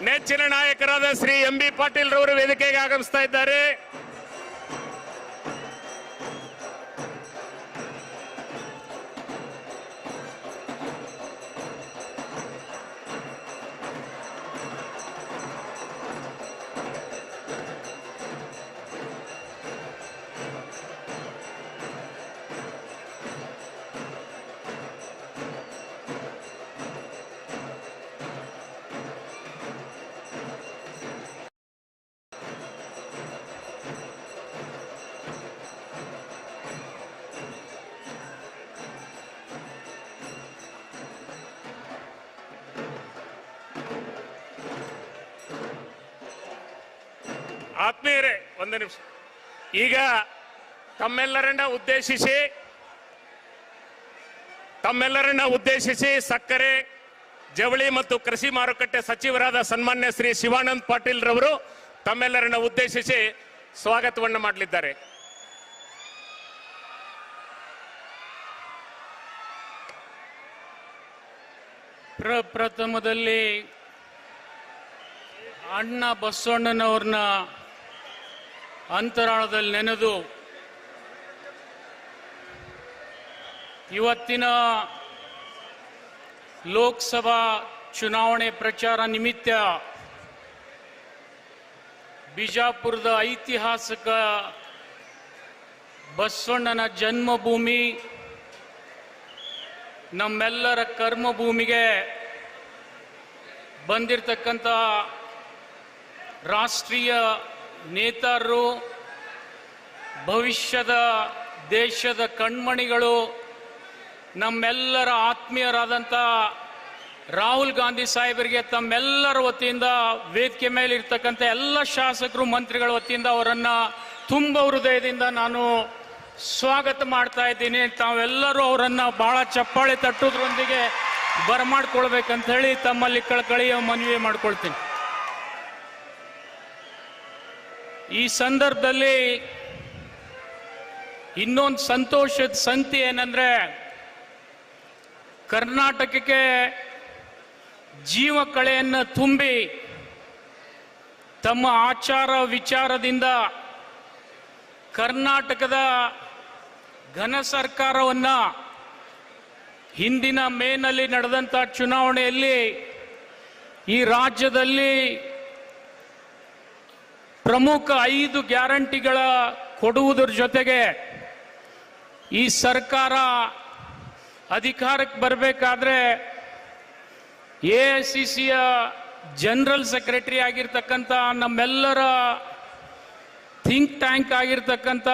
ನೆಚ್ಚಿನ ನಾಯಕರಾದ ಶ್ರೀ ಎಂ.ಬಿ. ಪಾಟೀಲ್ ರವರು ವೇದಿಕೆಗೆ ಆಗಮಿಸ್ತಾ ಇದ್ದಾರೆ. ಆತ್ಮೀಯರೇ, ಒಂದು ನಿಮಿಷ. ಈಗ ತಮ್ಮೆಲ್ಲರನ್ನ ಉದ್ದೇಶಿಸಿ ಸಕ್ಕರೆ, ಜವಳಿ ಮತ್ತು ಕೃಷಿ ಮಾರುಕಟ್ಟೆ ಸಚಿವರಾದ ಸನ್ಮಾನ್ಯ ಶ್ರೀ ಶಿವಾನಂದ ಪಾಟೀಲ್ ರವರು ತಮ್ಮೆಲ್ಲರನ್ನ ಉದ್ದೇಶಿಸಿ ಸ್ವಾಗತವನ್ನು ಮಾಡಲಿದ್ದಾರೆ. ಪ್ರಥಮದಲ್ಲಿ ಅಣ್ಣ ಬಸವಣ್ಣನವ್ರನ್ನ ಅಂತರಾಳದಲ್ಲಿ ನೆನೆದು ಇವತ್ತಿನ ಲೋಕಸಭಾ ಚುನಾವಣೆ ಪ್ರಚಾರ ನಿಮಿತ್ತ ಬಿಜಾಪುರದ ಐತಿಹಾಸಿಕ ಬಸವಣ್ಣನ ಜನ್ಮಭೂಮಿ, ನಮ್ಮೆಲ್ಲರ ಕರ್ಮಭೂಮಿಗೆ ಬಂದಿರತಕ್ಕಂಥ ರಾಷ್ಟ್ರೀಯ ನೇತಾರರು, ಭವಿಷ್ಯದ ದೇಶದ ಕಣ್ಮಣಿಗಳು, ನಮ್ಮೆಲ್ಲರ ಆತ್ಮೀಯರಾದಂಥ ರಾಹುಲ್ ಗಾಂಧಿ ಸಾಹೇಬರಿಗೆ ತಮ್ಮೆಲ್ಲರ ವತಿಯಿಂದ, ವೇದಿಕೆ ಮೇಲೆ ಇರ್ತಕ್ಕಂಥ ಎಲ್ಲ ಶಾಸಕರು ಮಂತ್ರಿಗಳ ವತಿಯಿಂದ ಅವರನ್ನು ತುಂಬ ಹೃದಯದಿಂದ ನಾನು ಸ್ವಾಗತ ಮಾಡ್ತಾ ಇದ್ದೀನಿ. ತಾವೆಲ್ಲರೂ ಅವರನ್ನು ಬಹಳ ಚಪ್ಪಾಳೆ ತಟ್ಟೋದ್ರೊಂದಿಗೆ ಬರಮಾಡ್ಕೊಳ್ಬೇಕಂತ ಹೇಳಿ ತಮ್ಮಲ್ಲಿ ಕಳಕಳಿಯ ಮನವಿ ಮಾಡ್ಕೊಳ್ತೀನಿ. ಈ ಸಂದರ್ಭದಲ್ಲಿ ಇನ್ನೊಂದು ಸಂತೋಷದ ಸಂಗತಿ ಏನಂದ್ರೆ, ಕರ್ನಾಟಕಕ್ಕೆ ಜೀವ ಕಳೆಯನ್ನು ತುಂಬಿ ತಮ್ಮ ಆಚಾರ ವಿಚಾರದಿಂದ ಕರ್ನಾಟಕದ ಘನ ಸರ್ಕಾರವನ್ನ ಹಿಂದಿನ ಮೇನಲ್ಲಿ ನಡೆದಂಥ ಚುನಾವಣೆಯಲ್ಲಿ ಈ ರಾಜ್ಯದಲ್ಲಿ ಪ್ರಮುಖ 5 ಗ್ಯಾರಂಟಿಗಳ ಕೊಡುವುದರ ಜೊತೆಗೆ ಈ ಸರ್ಕಾರ ಅಧಿಕಾರಕ್ಕೆ ಬರಬೇಕಾದ್ರೆ ಎಐಸಿಸಿಯ ಜನರಲ್ ಸೆಕ್ರೆಟರಿ ಆಗಿರ್ತಕ್ಕಂಥ ನಮ್ಮೆಲ್ಲರ ಥಿಂಕ್ ಟ್ಯಾಂಕ್ ಆಗಿರ್ತಕ್ಕಂಥ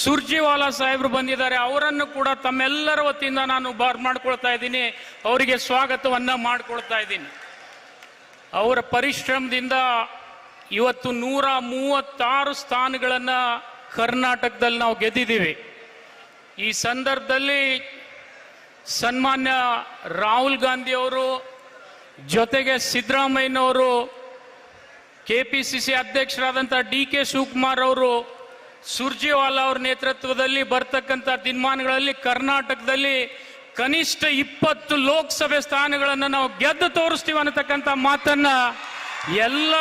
ಸುರ್ಜಿವಾಲಾ ಸಾಹೇಬರು ಬಂದಿದ್ದಾರೆ. ಅವರನ್ನು ಕೂಡ ತಮ್ಮೆಲ್ಲರ ವತಿಯಿಂದ ನಾನು ಮಾಡ್ಕೊಳ್ತಾ ಇದ್ದೀನಿ, ಅವರಿಗೆ ಸ್ವಾಗತವನ್ನ ಮಾಡ್ಕೊಳ್ತಾ ಇದ್ದೀನಿ. ಅವರ ಪರಿಶ್ರಮದಿಂದ ಇವತ್ತು 136 ಸ್ಥಾನಗಳನ್ನು ಕರ್ನಾಟಕದಲ್ಲಿ ನಾವು ಗೆದ್ದಿದ್ದೀವಿ. ಈ ಸಂದರ್ಭದಲ್ಲಿ ಸನ್ಮಾನ್ಯ ರಾಹುಲ್ ಗಾಂಧಿ ಅವರು ಜೊತೆಗೆ ಸಿದ್ದರಾಮಯ್ಯನವರು, ಕೆಪಿಸಿಸಿ ಅಧ್ಯಕ್ಷರಾದಂಥ ಡಿ.ಕೆ. ಶಿವಕುಮಾರ್ ಅವರು, ಸುರ್ಜೇವಾಲಾ ಅವರ ನೇತೃತ್ವದಲ್ಲಿ ಬರ್ತಕ್ಕಂಥ ದಿನಮಾನಗಳಲ್ಲಿ ಕರ್ನಾಟಕದಲ್ಲಿ ಕನಿಷ್ಠ 20 ಲೋಕಸಭೆ ಸ್ಥಾನಗಳನ್ನು ನಾವು ಗೆದ್ದು ತೋರಿಸ್ತೀವಿ ಅನ್ನತಕ್ಕಂಥ ಮಾತನ್ನ ಎಲ್ಲ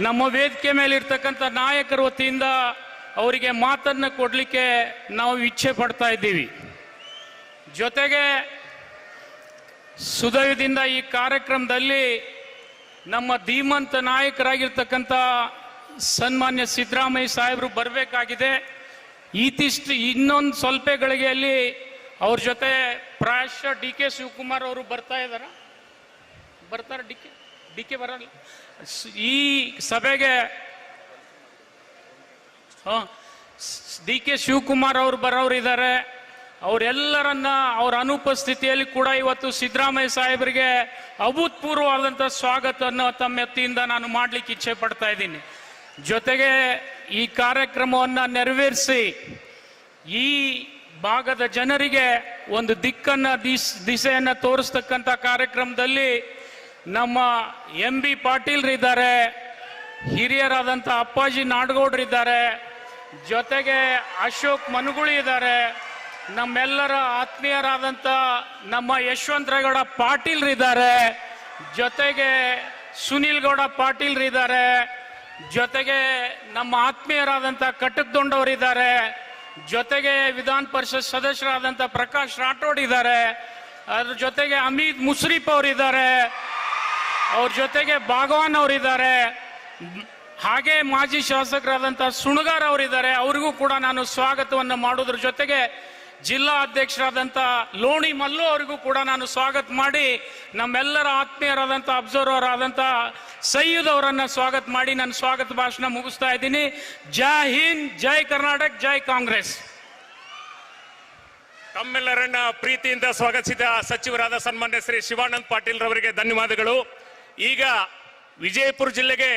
ನಮ್ಮ ವೇದಿಕೆ ಮೇಲೆ ಇರ್ತಕ್ಕಂಥ ನಾಯಕರ ವತಿಯಿಂದ ಅವರಿಗೆ ಮಾತನ್ನು ಕೊಡಲಿಕ್ಕೆ ನಾವು ಇಚ್ಛೆ ಪಡ್ತಾ ಇದ್ದೀವಿ. ಜೊತೆಗೆ ಸುದಯದಿಂದ ಈ ಕಾರ್ಯಕ್ರಮದಲ್ಲಿ ನಮ್ಮ ಧೀಮಂತ ನಾಯಕರಾಗಿರ್ತಕ್ಕಂಥ ಸನ್ಮಾನ್ಯ ಸಿದ್ದರಾಮಯ್ಯ ಸಾಹೇಬರು ಬರಬೇಕಾಗಿದೆ. ಇನ್ನೊಂದು ಸ್ವಲ್ಪ ಗಳಿಗೆಯಲ್ಲಿ ಅವ್ರ ಜೊತೆ ಪ್ರಾಯಶಃ ಡಿ.ಕೆ. ಶಿವಕುಮಾರ್ ಅವರು ಬರ್ತಾರೆ. ಡಿ.ಕೆ. ಬರಲ್ಲ. ಈ ಸಭೆಗೆ ಡಿ.ಕೆ. ಶಿವಕುಮಾರ್ ಅವರು ಬರೋರು ಇದ್ದಾರೆ. ಅವರೆಲ್ಲರನ್ನ ಅವರ ಅನುಪಸ್ಥಿತಿಯಲ್ಲಿ ಕೂಡ ಇವತ್ತು ಸಿದ್ದರಾಮಯ್ಯ ಸಾಹೇಬರಿಗೆ ಅಭೂತಪೂರ್ವವಾದಂಥ ಸ್ವಾಗತವನ್ನು ತಮ್ಮ ವತಿಯಿಂದ ನಾನು ಮಾಡಲಿಕ್ಕೆ ಇಚ್ಛೆ ಪಡ್ತಾ ಇದ್ದೀನಿ. ಜೊತೆಗೆ ಈ ಕಾರ್ಯಕ್ರಮವನ್ನು ನೆರವೇರಿಸಿ ಈ ಭಾಗದ ಜನರಿಗೆ ಒಂದು ದಿಸೆಯನ್ನು ತೋರಿಸ್ತಕ್ಕಂಥ ಕಾರ್ಯಕ್ರಮದಲ್ಲಿ ನಮ್ಮ ಎಂ.ಬಿ. ಪಾಟೀಲ್ರಿದ್ದಾರೆ, ಹಿರಿಯರಾದಂಥ ಅಪ್ಪಾಜಿ ನಾಡಗೌಡರಿದ್ದಾರೆ, ಜೊತೆಗೆ ಅಶೋಕ್ ಮನುಗುಳಿ ಇದ್ದಾರೆ, ನಮ್ಮೆಲ್ಲರ ಆತ್ಮೀಯರಾದಂಥ ನಮ್ಮ ಯಶವಂತರೇಗೌಡ ಪಾಟೀಲ್ ಇದ್ದಾರೆ, ಜೊತೆಗೆ ಸುನೀಲ್ ಗೌಡ ಪಾಟೀಲ್ ಇದ್ದಾರೆ, ಜೊತೆಗೆ ನಮ್ಮ ಆತ್ಮೀಯರಾದಂಥ ಕಟಕ್ದೊಂಡವರಿದ್ದಾರೆ, ಜೊತೆಗೆ ವಿಧಾನ ಪರಿಷತ್ ಸದಸ್ಯರಾದಂಥ ಪ್ರಕಾಶ್ ರಾಠೋಡ್ ಇದ್ದಾರೆ, ಅದ್ರ ಜೊತೆಗೆ ಅಮೀದ್ ಮುಸ್ರಿಫ್ ಅವರಿದ್ದಾರೆ, ಅವ್ರ ಜೊತೆಗೆ ಭಾಗವಾನ್ ಅವರಿದ್ದಾರೆ, ಹಾಗೆ ಮಾಜಿ ಶಾಸಕರಾದಂಥ ಸುಣಗಾರ್ ಅವರಿದ್ದಾರೆ. ಅವರಿಗೂ ಕೂಡ ನಾನು ಸ್ವಾಗತವನ್ನು ಮಾಡೋದ್ರ ಜೊತೆಗೆ ಜಿಲ್ಲಾ ಅಧ್ಯಕ್ಷರಾದಂಥ ಲೋಣಿ ಮಲ್ಲು ಅವರಿಗೂ ಕೂಡ ನಾನು ಸ್ವಾಗತ ಮಾಡಿ ನಮ್ಮೆಲ್ಲರ ಆತ್ಮೀಯರಾದಂಥ ಅಬ್ಸರ್ವರ್ ಆದಂಥ ಸಯ್ಯದ್ ಅವರನ್ನ ಸ್ವಾಗತ ಮಾಡಿ ನನ್ನ ಸ್ವಾಗತ ಭಾಷಣ ಮುಗಿಸ್ತಾ ಇದ್ದೀನಿ. ಜೈ ಹಿಂದ್, ಜೈ ಕರ್ನಾಟಕ, ಜೈ ಕಾಂಗ್ರೆಸ್. ತಮ್ಮೆಲ್ಲರನ್ನ ಪ್ರೀತಿಯಿಂದ ಸ್ವಾಗತಿಸಿದ ಸಚಿವರಾದ ಸನ್ಮಾನ್ಯ ಶ್ರೀ ಶಿವಾನಂದ್ ಪಾಟೀಲ್ ರವರಿಗೆ ಧನ್ಯವಾದಗಳು. ಈಗ ವಿಜಯಪುರ ಜಿಲ್ಲೆಗೆ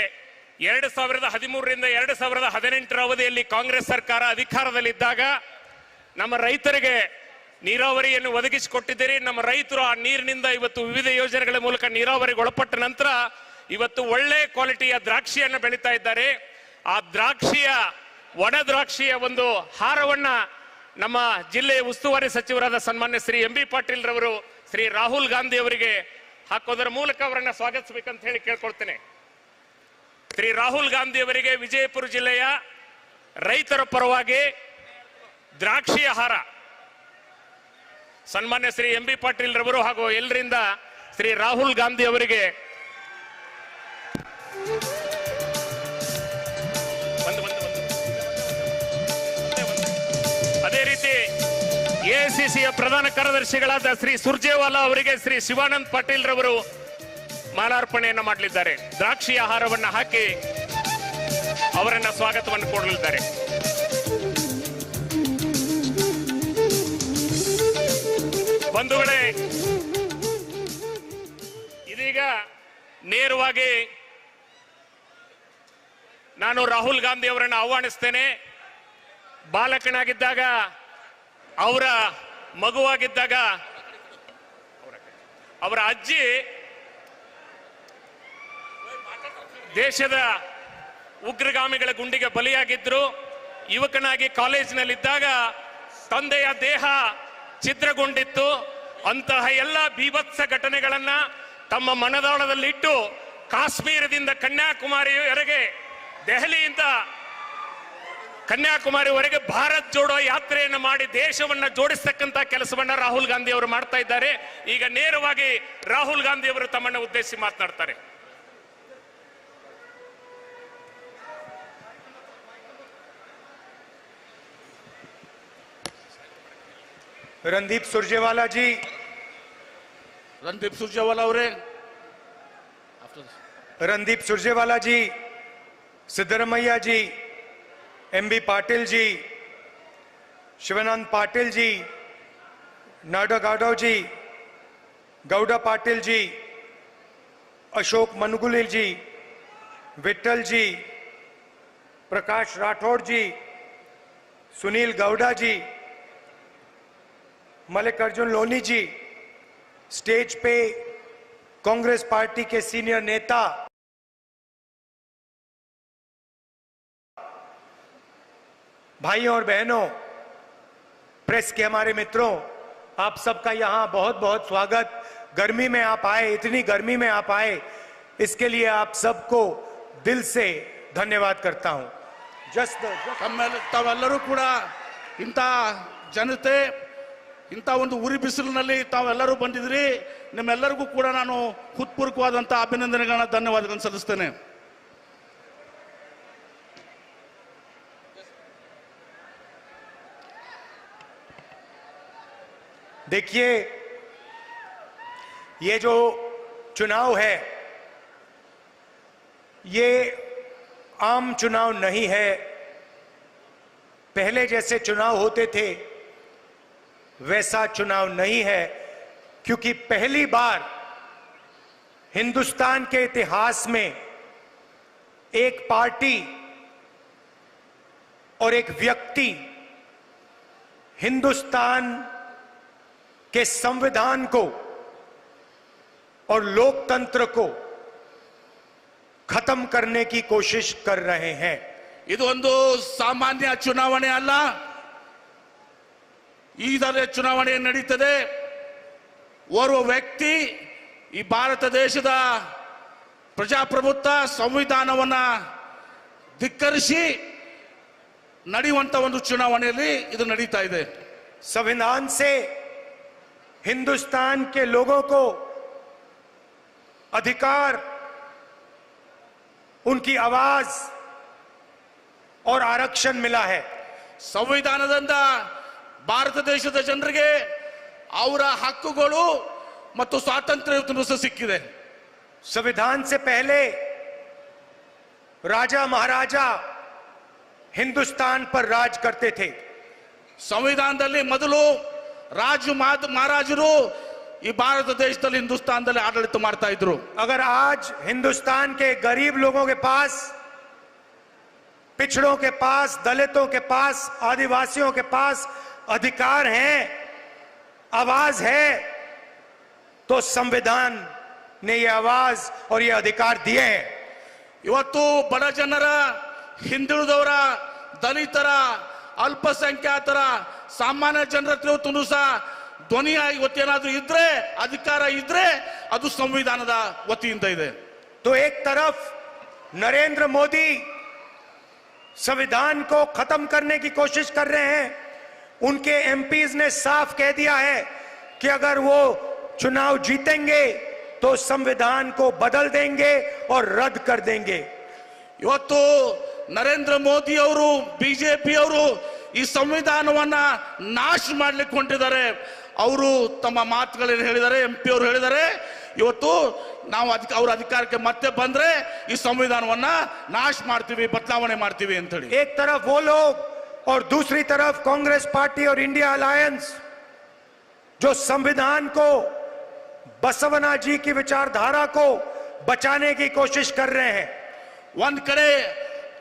2013ರಿಂದ 2018 ಅವಧಿಯಲ್ಲಿ ಕಾಂಗ್ರೆಸ್ ಸರ್ಕಾರ ಅಧಿಕಾರದಲ್ಲಿದ್ದಾಗ ನಮ್ಮ ರೈತರಿಗೆ ನೀರಾವರಿಯನ್ನು ಒದಗಿಸಿಕೊಟ್ಟಿದ್ದೀರಿ. ನಮ್ಮ ರೈತರು ಆ ನೀರಿನಿಂದ ಇವತ್ತು ವಿವಿಧ ಯೋಜನೆಗಳ ಮೂಲಕ ನೀರಾವರಿಗೆ ಒಳಪಟ್ಟ ನಂತರ ಇವತ್ತು ಒಳ್ಳೆ ಕ್ವಾಲಿಟಿಯ ದ್ರಾಕ್ಷಿಯನ್ನು ಬೆಳೀತಾ ಇದ್ದಾರೆ. ಆ ದ್ರಾಕ್ಷಿಯ ಒಣ ದ್ರಾಕ್ಷಿಯ ಒಂದು ಹಾರವನ್ನ ನಮ್ಮ ಜಿಲ್ಲೆಯ ಉಸ್ತುವಾರಿ ಸಚಿವರಾದ ಸನ್ಮಾನ್ಯ ಶ್ರೀ ಎಂ ಬಿ ಪಾಟೀಲ್ ರವರು ಶ್ರೀ ರಾಹುಲ್ ಗಾಂಧಿ ಅವರಿಗೆ ಹಾಕೋದರ ಮೂಲಕ ಅವರನ್ನ ಸ್ವಾಗತಿಸಬೇಕಂತ ಹೇಳಿ ಕೇಳ್ಕೊಳ್ತೇನೆ. ಶ್ರೀ ರಾಹುಲ್ ಗಾಂಧಿ ಅವರಿಗೆ ವಿಜಯಪುರ ಜಿಲ್ಲೆಯ ರೈತರ ಪರವಾಗಿ ದ್ರಾಕ್ಷಿಯ ಹಾರ ಸನ್ಮಾನ್ಯ ಶ್ರೀ ಎಂ ಬಿ ಪಾಟೀಲ್ ರವರು ಹಾಗೂ ಎಲ್ಲರಿಂದ ಶ್ರೀ ರಾಹುಲ್ ಗಾಂಧಿ ಅವರಿಗೆ ಅದೇ ರೀತಿ ಎಐಸಿಸಿಯ ಪ್ರಧಾನ ಕಾರ್ಯದರ್ಶಿಗಳಾದ ಶ್ರೀ ಸುರ್ಜೇವಾಲಾ ಅವರಿಗೆ ಶ್ರೀ ಶಿವಾನಂದ್ ಪಾಟೀಲ್ ರವರು ಮಾಲಾರ್ಪಣೆಯನ್ನು ಮಾಡಲಿದ್ದಾರೆ. ದ್ರಾಕ್ಷಿಯ ಹಾರವನ್ನು ಹಾಕಿ ಅವರನ್ನ ಸ್ವಾಗತವನ್ನು ಕೊಡಲಿದ್ದಾರೆ. ಬಂಧುಗಳೇ, ಇದೀಗ ನೇರವಾಗಿ ನಾನು ರಾಹುಲ್ ಗಾಂಧಿ ಅವರನ್ನು ಆಹ್ವಾನಿಸ್ತೇನೆ. ಬಾಲಕನಾಗಿದ್ದಾಗ, ಅವರ ಮಗುವಾಗಿದ್ದಾಗ ಅವರ ಅಜ್ಜಿ ದೇಶದ ಉಗ್ರಗಾಮಿಗಳ ಗುಂಡಿಗೆ ಬಲಿಯಾಗಿದ್ರು. ಯುವಕನಾಗಿ ಕಾಲೇಜಿನಲ್ಲಿದ್ದಾಗ ತಂದೆಯ ದೇಹ ಛಿದ್ರಗೊಂಡಿತ್ತು. ಅಂತಹ ಎಲ್ಲ ಬೀಭತ್ಸ ಘಟನೆಗಳನ್ನ ತಮ್ಮ ಮನದಾಳದಲ್ಲಿಟ್ಟು ಕಾಶ್ಮೀರದಿಂದ ಕನ್ಯಾಕುಮಾರಿವರೆಗೆ, ದೆಹಲಿಯಿಂದ ಕನ್ಯಾಕುಮಾರಿವರೆಗೆ ಭಾರತ್ ಜೋಡೋ ಯಾತ್ರೆಯನ್ನು ಮಾಡಿ ದೇಶವನ್ನ ಜೋಡಿಸ್ತಕ್ಕಂಥ ಕೆಲಸವನ್ನ ರಾಹುಲ್ ಗಾಂಧಿ ಅವರು ಮಾಡ್ತಾ ಇದ್ದಾರೆ. ಈಗ ನೇರವಾಗಿ ರಾಹುಲ್ ಗಾಂಧಿ ಅವರು ತಮ್ಮನ್ನು ಉದ್ದೇಶಿಸಿ ಮಾತನಾಡ್ತಾರೆ. रणदीप सुरजेवाला जी, रणदीप सुरजेवाला ಅವರೇ, रणदीप सुरजेवाला जी, सिद्धरमैया जी, एमबी पाटिल जी, शिवानंद पाटिल जी, नाडा गाडव जी, गौडा पाटिल जी, अशोक मनगुलिल जी, विट्ठल जी, प्रकाश राठौड़ जी, सुनील गौडा जी, मल्लिकार्जुन लोनी जी, स्टेज पे कांग्रेस पार्टी के सीनियर नेता भाइयों और बहनों, प्रेस के हमारे मित्रों, आप सबका यहां बहुत बहुत स्वागत। गर्मी में आप आए, इतनी गर्मी में आप आए, इसके लिए आप सबको दिल से धन्यवाद करता हूं. ತಾವೆಲ್ಲರೂ ಕೂಡ ಇಂಥ ಜನತೆ, ಇಂಥ ಒಂದು ಉರಿ ಬಿಸಿಲಿನಲ್ಲಿ ತಾವೆಲ್ಲರೂ ಬಂದಿದ್ರಿ. ನಿಮ್ಮೆಲ್ಲರಿಗೂ ಕೂಡ ನಾನು ಹೃತ್ಪೂರ್ವಕವಾದಂಥ ಅಭಿನಂದನೆಗಳನ್ನ, ಧನ್ಯವಾದಗಳನ್ನು ಸಲ್ಲಿಸ್ತೇನೆ. देखिए, ये जो चुनाव है, ये आम चुनाव नहीं है. पहले जैसे चुनाव होते थे वैसा चुनाव नहीं है, क्योंकि पहली बार हिंदुस्तान के इतिहास में एक पार्टी और एक व्यक्ति हिंदुस्तान के संविधान को और लोकतंत्र को खत्म करने की कोशिश कर रहे हैं. ಇದು ಒಂದು ಸಾಮಾನ್ಯ ಚುನಾವಣೆ ಅಲ್ಲ. ಈಗಲೇ ಚುನಾವಣೆ ನಡೀತದೆ. ಓರ್ವ ವ್ಯಕ್ತಿ ಈ ಭಾರತ ದೇಶದ ಪ್ರಜಾಪ್ರಭುತ್ವ ಸಂವಿಧಾನವನ್ನ ಧಿಕ್ಕರಿಸಿ ನಡೆಯುವಂತ ಒಂದು ಚುನಾವಣೆಯಲ್ಲಿ ಇದು ನಡೀತಾ ಇದೆ. संविधान से हिंदुस्तान के लोगों को अधिकार, उनकी आवाज और आरक्षण मिला है. ಸಂವಿಧಾನದಿಂದ ಭಾರತ ದೇಶದ ಜನರಿಗೆ ಅವರ ಹಕ್ಕುಗಳು ಮತ್ತು ಸ್ವಾತಂತ್ರ್ಯ ಇವತ್ತು ಸಹ ಸಿಕ್ಕಿದೆ. संविधान से पहले राजा महाराजा हिंदुस्तान पर राज करते थे. ಸಂವಿಧಾನದಲ್ಲಿ ಮೊದಲು ಮಹಾರಾಜರು ಈ ಭಾರತ ದೇಶದಲ್ಲಿ ಹಿಂದೂಸ್ತಾನದಲ್ಲಿ ಆಡಳಿತ ಮಾಡ್ತಾ ಇದ್ರು. अगर आज हिंदुस्तान के गरीब लोगों के पास, पिछड़ों के पास, दलितों के पास, आदिवासियों के पास अधिकार हैं, आवाज है, तो संविधान ने ये आवाज और ये अधिकार दिए हैं. ಇವತ್ತು ಬಡ ಜನರ, ಹಿಂದುಳಿದವರ, ದಲಿತರ, ಅಲ್ಪಸಂಖ್ಯಾತರ, ಸಾಮಾನ್ಯ ಜನರ ಇವತ್ತು ಸಹ ಧ್ವನಿಯಾಗಿ ಇವತ್ತೇನಾದ್ರೂ ಇದ್ರೆ, ಅಧಿಕಾರ ಇದ್ರೆ ಅದು ಸಂವಿಧಾನದ ವತಿಯಿಂದ ಇದೆ. तो एक तरफ नरेंद्र मोदी संविधान को खत्म करने की कोशिश कर रहे हैं. उनके एमपीज ने साफ कह दिया है कि अगर वो चुनाव जीतेंगे तो संविधान को बदल देंगे और रद्द कर देंगे. ಇವತ್ತು ನರೇಂದ್ರ ಮೋದಿ ಅವರು, ಬಿಜೆಪಿ ಅವರು ಈ ಸಂವಿಧಾನವನ್ನ ನಾಶ ಮಾಡ್ಲಿಕ್ಕೆ ಹೊಂಟಿದ್ದಾರೆ. ಅವರು ತಮ್ಮ ಮಾತುಗಳಲ್ಲಿ ಹೇಳಿದ್ದಾರೆ, ಎಂಪಿ ಅವರು ಹೇಳಿದ್ದಾರೆ, ಇವತ್ತು ನಾವು ಅವ್ರ ಅಧಿಕಾರಕ್ಕೆ ಮತ್ತೆ ಬಂದ್ರೆ ಈ ಸಂವಿಧಾನವನ್ನ ನಾಶ ಮಾಡ್ತೀವಿ, ಬದಲಾವಣೆ ಮಾಡ್ತೀವಿ ಅಂತ ಹೇಳಿ. एक तरफ वो लोग और दूसरी तरफ कांग्रेस पार्टी और इंडिया अलायंस जो संविधान को, बसवना जी की विचारधारा को बचाने की कोशिश कर रहे हैं. ಒಂದ್ ಕಡೆ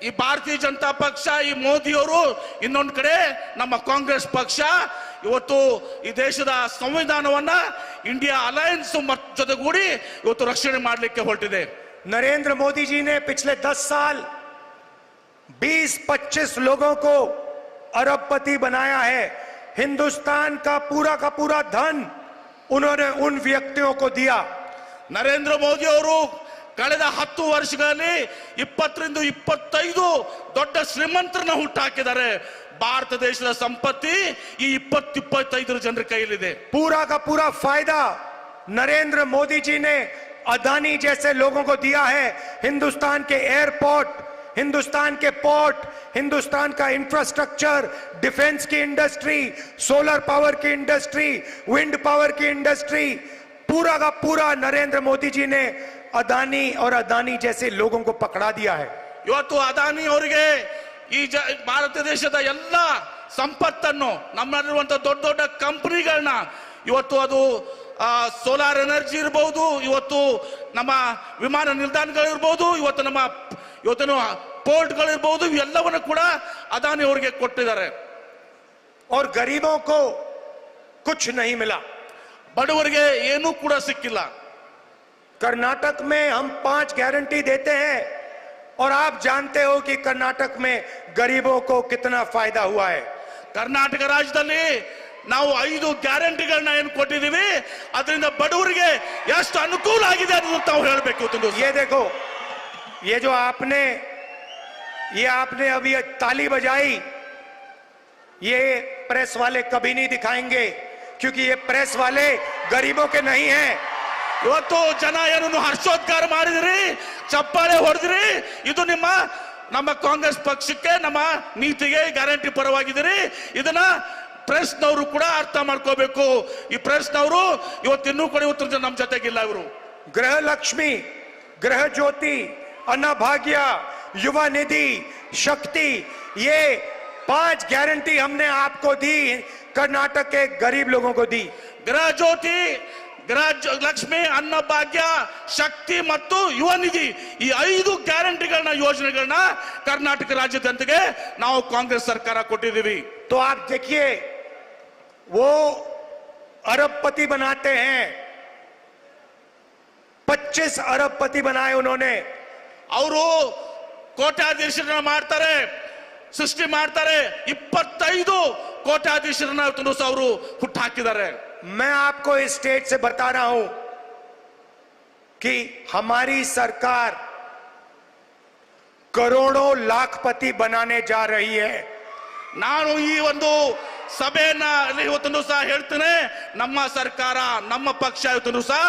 ಈ ಭಾರತೀಯ ಜನತಾ ಪಕ್ಷ, ಈ ಮೋದಿ ಅವರು, ಇನ್ನೊಂದ್ ಕಡೆ ನಮ್ಮ ಕಾಂಗ್ರೆಸ್ ಪಕ್ಷ ಇವತ್ತು ಈ ದೇಶದ ಸಂವಿಧಾನವನ್ನ ಇಂಡಿಯಾ ಅಲಯನ್ಸ್ ಜೊತೆಗೂಡಿ ಇವತ್ತು ರಕ್ಷಣೆ ಮಾಡಲಿಕ್ಕೆ ಹೊರಟಿದೆ. नरेंद्र मोदी जी ने पिछले 10 साल 20-25 लोगों को अरबपति बनाया है. हिंदुस्तान का पूरा धन उन्होंने उन व्यक्तियों को दिया. ನರೇಂದ್ರ ಮೋದಿ ಅವರು ಕಳೆದ 10 ವರ್ಷಗಳಲ್ಲಿ 20-25 ದೊಡ್ಡ ಶ್ರೀಮಂತರನ್ನ ಹುಟ್ಟಾಕಿದ್ದಾರೆ. ಭಾರತ ದೇಶದ ಸಂಪತ್ತಿ ಈ 20-25 ಜನರ ಕೈಯಲ್ಲಿದೆ. पूरा का पूरा फायदा नरेंद्र मोदी जी ने अदानी जैसे लोगों को दिया है. हिंदुस्तान के एयरपोर्ट, हिंदुस्तान के पोर्ट, हिंदुस्तान का इंफ्रास्ट्रक्चर, डिफेंस की इंडस्ट्री, सोलर पावर की इंडस्ट्री, विंड पावर की इंडस्ट्री, पूरा का पूरा नरेंद्र मोदी जी ने अदानी और अदानी जैसे लोगों को पकड़ा दिया है. ಇವತ್ತು ಅದಾನಿ ಅವರಿಗೆ ಈ ಭಾರತ ದೇಶದ ಎಲ್ಲ ಸಂಪತ್ತನ್ನು, ನಮ್ಮಲ್ಲಿರುವಂತಹ ದೊಡ್ಡ ದೊಡ್ಡ ಕಂಪನಿಗಳನ್ನ, ಇವತ್ತು ಅದು ಸೋಲಾರ್ ಎನರ್ಜಿ ಇರಬಹುದು, ಇವತ್ತು ನಮ್ಮ ವಿಮಾನ ನಿಲ್ದಾಣಗಳಿರ್ಬಹುದು, ಇವತ್ತಿನ ಪೋರ್ಟ್ಗಳಿರ್ಬಹುದು, ಇವೆಲ್ಲವನ್ನು ಕೂಡ ಅದಾನಿ ಅವರಿಗೆ ಕೊಟ್ಟಿದ್ದಾರೆ. और गरीबों को कुछ नहीं मिला. ಬಡವರಿಗೆ ಏನೂ ಕೂಡ ಸಿಕ್ಕಿಲ್ಲ. कर्नाटक में हम 5 गारंटी देते हैं और आप जानते हो कि कर्नाटक में गरीबों को कितना फायदा हुआ है. ಕರ್ನಾಟಕ ರಾಜ್ಯದಲ್ಲಿ ನಾವು 5 ಗ್ಯಾರಂಟಿಗಳನ್ನ ಏನು ಕೊಟ್ಟಿದ್ದೀವಿ, ಅದರಿಂದ ಬಡವರಿಗೆ ಎಷ್ಟು ಅನುಕೂಲ ಆಗಿದೆ ಅನ್ನೋದು ತಾವು ಹೇಳಬೇಕು. ये देखो, ये जो आपने अभी ताली बजाई, ये प्रेस वाले कभी नहीं दिखाएंगे, क्योंकि ये प्रेस वाले गरीबों के नहीं हैं. ಇವತ್ತು ಜನ ಏನನ್ನು ಹರ್ಷೋದ್ಗಾರ ಮಾಡಿದ್ರಿ, ಚಪ್ಪಾಳೆ ಹೊಡೆದ್ರಿ, ಇದು ನಮ್ಮ ಕಾಂಗ್ರೆಸ್ ಪಕ್ಷಕ್ಕೆ, ನಮ್ಮ ನೀತಿಗೆ ಗ್ಯಾರಂಟಿ ಪರವಾಗಿದ್ದೀರಿ. ಇದನ್ನ ಪ್ರೆಸ್ನವರು ಕೂಡ ಅರ್ಥ ಮಾಡ್ಕೋಬೇಕು. ಈ ಪ್ರೆಸ್ನವರು ಇವತ್ತಿನ್ನೂ ಕೂಡ ಇವತ್ತು ನಮ್ಮ ಜೊತೆಗಿಲ್ಲ. ಇವರು गृह लक्ष्मी, गृह ज्योति, अन्नभाग्य, युवा निधि, शक्ति, ये 5 गारंटी हमने आपको दी, कर्नाटक के गरीब लोगों को दी. ಗೃಹ ಜ್ಯೋತಿ, ಗೃಹ ಲಕ್ಷ್ಮಿ, ಅನ್ನಭಾಗ್ಯ, ಶಕ್ತಿ ಮತ್ತು ಯುವ ನಿಧಿ, ಈ 5 ಗ್ಯಾರಂಟಿಗಳನ್ನ, ಯೋಜನೆಗಳನ್ನ ಕರ್ನಾಟಕ ರಾಜ್ಯದ ಜನತೆಗೆ ನಾವು ಕಾಂಗ್ರೆಸ್ ಸರ್ಕಾರ ಕೊಟ್ಟಿದ್ದೀವಿ. तो आप देखिए, वो अरबपति बनाते हैं, 25 अरबपति बनाए उन्होंने. ಅವರು ಕೋಟ್ಯಾಧೀಶರನ್ನ ಮಾಡ್ತಾರೆ, ಸೃಷ್ಟಿ ಮಾಡ್ತಾರೆ. 25 ಕೋಟ್ಯಾಧೀಶರನ್ನ ಇವತ್ತು ದಿವಸ ಅವರು ಹುಟ್ಟು ಹಾಕಿದ್ದಾರೆ. मैं आपको इस स्टेट से बता रहा हूं कि हमारी सरकार करोड़ों लाखपति बनाने जा रही है. ನಾನು ಈ ಒಂದು ಸಭೆಯನ್ನ ಇವತ್ತೊಂದು ಸಹ ಹೇಳ್ತೇನೆ, ನಮ್ಮ ಸರ್ಕಾರ ನಮ್ಮ ಪಕ್ಷ ಇವತ್ತೊಂದು ಸಹ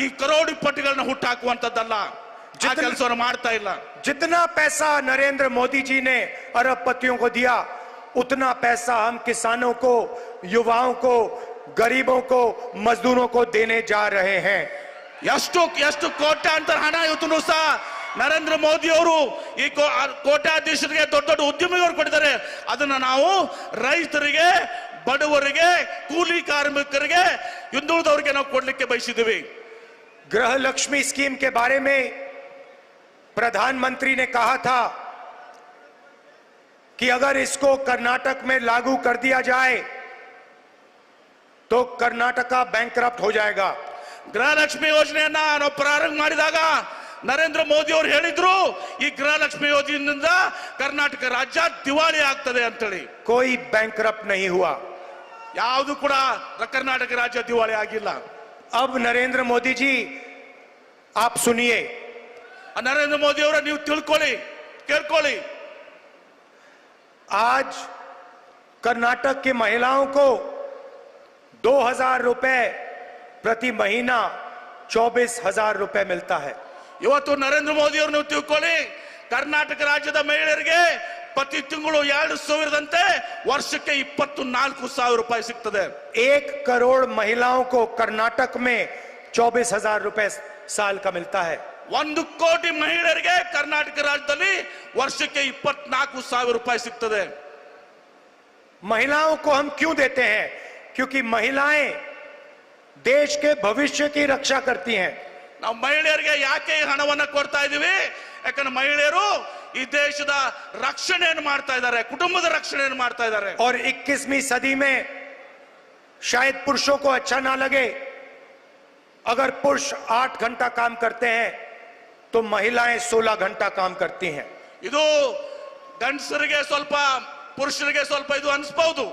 ಈ ಕರೋಡಿಪತಿಗಳನ್ನ ಹುಟ್ಟಾಕುವಂತದ್ದಲ್ಲ, ಆ ಕೆಲಸವನ್ನು ಮಾಡ್ತಾ ಇಲ್ಲ. जितना पैसा नरेंद्र मोदी जी ने अरबपतियों को दिया, उतना पैसा हम किसानों को, युवाओं को, गरीबों को, मजदूरों को देने जा रहे हैं. ಎಷ್ಟು ಎಷ್ಟು ಕೋಟ್ಯಾಂತರ ಹಣ ಇವತ್ತು ಸಹ ನರೇಂದ್ರ ಮೋದಿ ಅವರು ಈ ಕೋಟ್ಯಾಧೀಶರಿಗೆ ದೊಡ್ಡ ದೊಡ್ಡ ಉದ್ಯಮಿಗಳು ಕೊಟ್ಟಿದ್ದಾರೆ. ಅದನ್ನ ನಾವು ರೈತರಿಗೆ, ಬಡವರಿಗೆ, ಕೂಲಿ ಕಾರ್ಮಿಕರಿಗೆ, ಹಿಂದುಳಿದವರಿಗೆ ನಾವು ಕೊಡ್ಲಿಕ್ಕೆ ಬಯಸಿದ್ದೀವಿ. गृह लक्ष्मी स्कीम के बारे में प्रधानमंत्री ने कहा था कि अगर इसको कर्नाटक में लागू कर दिया जाए तो कर्नाटका बैंकरप्ट हो जाएगा. ಗೃಹಲಕ್ಷ್ಮಿ ಯೋಜನೆಯನ್ನ ನಾವು ಪ್ರಾರಂಭ ಮಾಡಿದಾಗ ನರೇಂದ್ರ ಮೋದಿ ಅವರು ಹೇಳಿದ್ರು, ಈ ಗೃಹಲಕ್ಷ್ಮಿ ಯೋಜನೆಯಿಂದ ಕರ್ನಾಟಕ ರಾಜ್ಯ ದಿವಾಳಿ ಆಗ್ತದೆ ಅಂತೇಳಿ. कोई बैंकरप्ट नहीं हुआ. ಯಾವುದು ಕೂಡ ಕರ್ನಾಟಕ ರಾಜ್ಯ ದಿವಾಳಿ ಆಗಿಲ್ಲ. अब नरेंद्र मोदी जी आप सुनिए, ನರೇಂದ್ರ ಮೋದಿ ಅವರ ನೀವು ತಿಳ್ಕೊಳ್ಳಿ, ಕೇಳ್ಕೊಳ್ಳಿ. आज कर्नाटक की महिलाओं को 2000 रुपए प्रति महीना 24,000 रुपए मिलता है. ಇವತ್ತು ನರೇಂದ್ರ ಮೋದಿ ಅವರು ನೀವು ತಿಳ್ಕೊಳ್ಳಿ, ಕರ್ನಾಟಕ ರಾಜ್ಯದ ಮಹಿಳೆಯರಿಗೆ ಪ್ರತಿ ತಿಂಗಳು 2,000ದಂತೆ ವರ್ಷಕ್ಕೆ 24,000 ರೂಪಾಯಿ ಸಿಗ್ತದೆ. 1 करोड़ महिलाओं को कर्नाटक में 24,000 रुपए साल का मिलता है. 1 ಕೋಟಿ ಮಹಿಳೆಯರಿಗೆ ಕರ್ನಾಟಕ ರಾಜ್ಯದಲ್ಲಿ ವರ್ಷಕ್ಕೆ 24,000 ರೂಪಾಯಿ ಸಿಗ್ತದೆ. महिलाओं को हम क्यों देते हैं? क्योंकि महिलाएं देश के भविष्य की रक्षा करती हैं. ನಾವು ಮಹಿಳೆಯರಿಗೆ ಯಾಕೆ ಈ ಹಣವನ್ನ ಕೊಡ್ತಾ ಇದೀವಿ? ಯಾಕಂದ್ರೆ ಮಹಿಳೆಯರು ಈ ದೇಶದ ರಕ್ಷಣೆಯನ್ನು ಮಾಡ್ತಾ ಇದ್ದಾರೆ, ಕುಟುಂಬದ ರಕ್ಷಣೆಯನ್ನು ಮಾಡ್ತಾ ಇದ್ದಾರೆ. और 21वीं सदी में शायद पुरुषों को अच्छा ना लगे, अगर पुरुष 8 घंटा काम करते हैं तो महिलाएं 16 घंटा काम करती हैं. ಇದು ಗಂಡಸರಿಗೆ ಸ್ವಲ್ಪ, ಪುರುಷರಿಗೆ ಸ್ವಲ್ಪ ಇದು ಅನ್ಸ್ಬಹುದು.